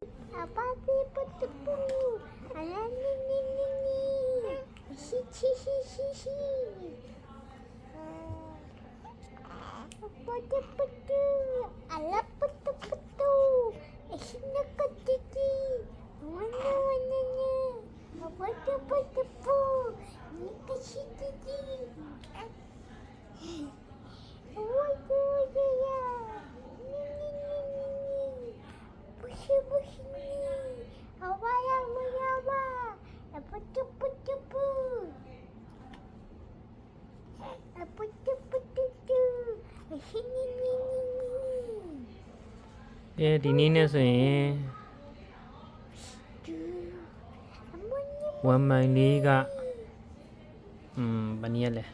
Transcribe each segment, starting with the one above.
Abadi putupu, ala ni ni ni ni, shi shi shi shi shi. Putu putu, ala putu putu, shina kutiti, wana wana nya, putu putu pu, nika shi titi. Wudu wudu ya, ni ni ni ni ni, bushi bushi ni, awaya waya wa, putu putu pu, putu putu tu, shi ni ni ni ni. ဒီနေ့နဲ့ဆိုရင်1မိုင်လေးကဘယ်နည်းလဲ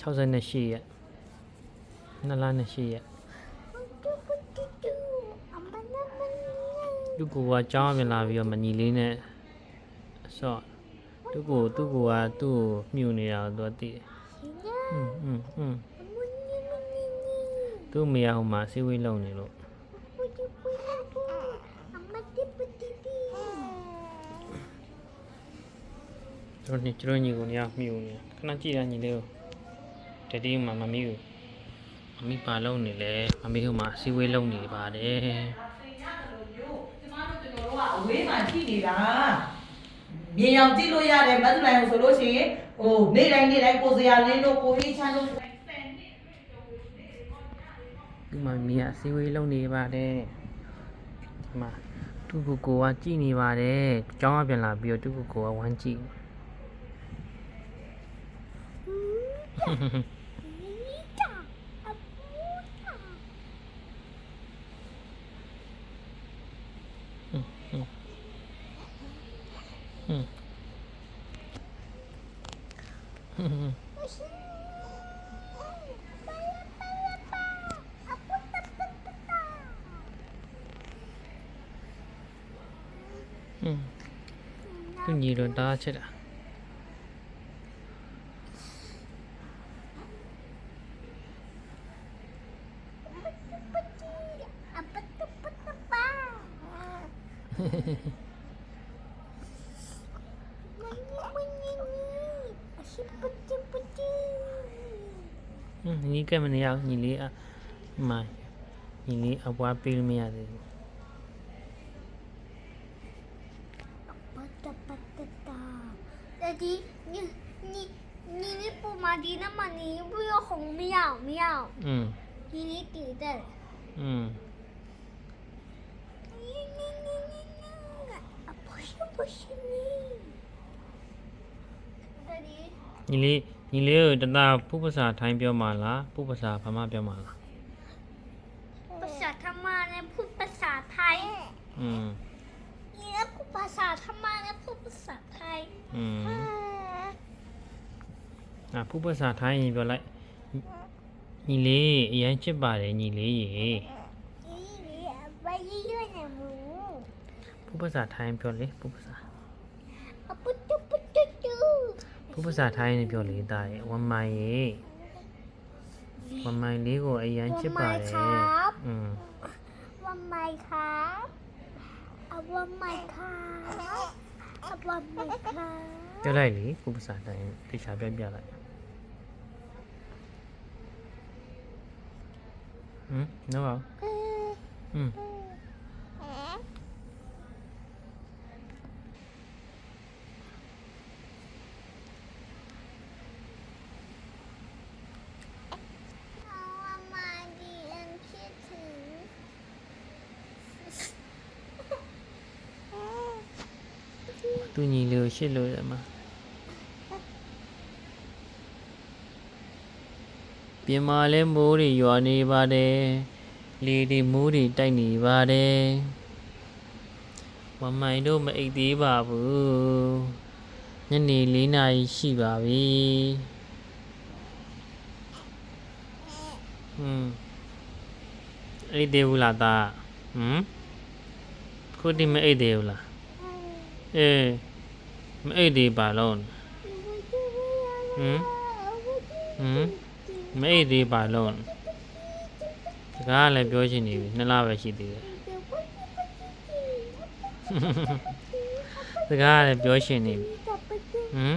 68ရက်2လနဲ့8ရက်သူကကြောင်းပြန်လာပြီးတော့မညီလေးနဲ့ဆော့သူကသူ့ကိုမြူနေတာသူကသိတယ်သူ့မေဟိုမှာစီဝေးလုံနေလို့ကျွန်တော်ညီကိုညမြူနေခဏကြည့်ရညီလေးကိုတတိမှမမီးဘူးမမီးပါလုံနေလဲမမီးဟိုမှာစီဝေးလုံနေပါတယ်ကျမတို့ကအဝေးမှာကြည့်နေတာမြင်အောင်ကြည့်လို့ရတယ်မတ်လိုင်းကိုဆိုလို့ရှိရင်နေ့တိုင်းကိုစရာလင်းတို့ကိုကြီးချမ်းတို့ဒီမှာမီးကစီဝေးလုံနေပါတယ်ဒီမှာသူ့ကိုကကြည့်နေပါတယ်ကျောင်းကပြန်လာပြီးတော့သူ့ကိုကဝမ်းကြည့်သူညီတော့တားချက်တာညီကမနေအောင်ညီလေးမိုင်းညီလေးအပွားပေးလို့မရသေးဘူး Daddy,你不嘛的那么你不要红喵喵，你抵的。不是你。Daddy。ညီလေးကိုတသားဖုပ္ပစာထိုင်းပြောမှာလားဖုပ္ပစာဘာမှပြောမှာလား ภาษาธรรมะเนี่ยพูดภาษาไทยเนี่ยพูดภาษาธรรมะเนี่ยพูดภาษาไทยဖုပ္ပစာထိုင်းရင်ပြောလိုက်ညီလေးအရင်ချစ်ပါတယ်ညီလေးရေဘာကြီးရွနေမူ ဖုပ္ပစာထိုင်းပြောလေဖုပ္ပစာ ပုတ်ပုတ်တူ ဖုပ္ပစာထိုင်းရင်ပြောလေတာရေဝမိုင်ရေဝမိုင်လေးကိုအရင်ချစ်ပါတယ်วันใหม่ครับวันใหม่ครับวันใหม่ครับ ပြောလိုက်လေဖုပ္ပစာတိုင်းတေချာပြလိုက်နော်ပါวันใหม่ดีอันคิดถึงသူညီလေးကိုရှစ်လို့ရမှာပြင်မာလဲမိုးတွေရွာနေပါတယ်လေတွေမိုးတွေတိုက်နေပါတယ်ဝမိုင်တို့မအိပ်သေးပါဘူးညနေ4 နာရီရှိပါပြီအိပ်သေးဘူးလားသားခုတိမအိပ်သေးဘူးလားမအိပ်သေးပါလုံးမအိပ်သေးပါလုံးစကားလည်းပြောချင်နေပြီ2 လပဲရှိသေးတယ် စကားလည်းပြောရှင်နေပြီ Tapati. ဟမ်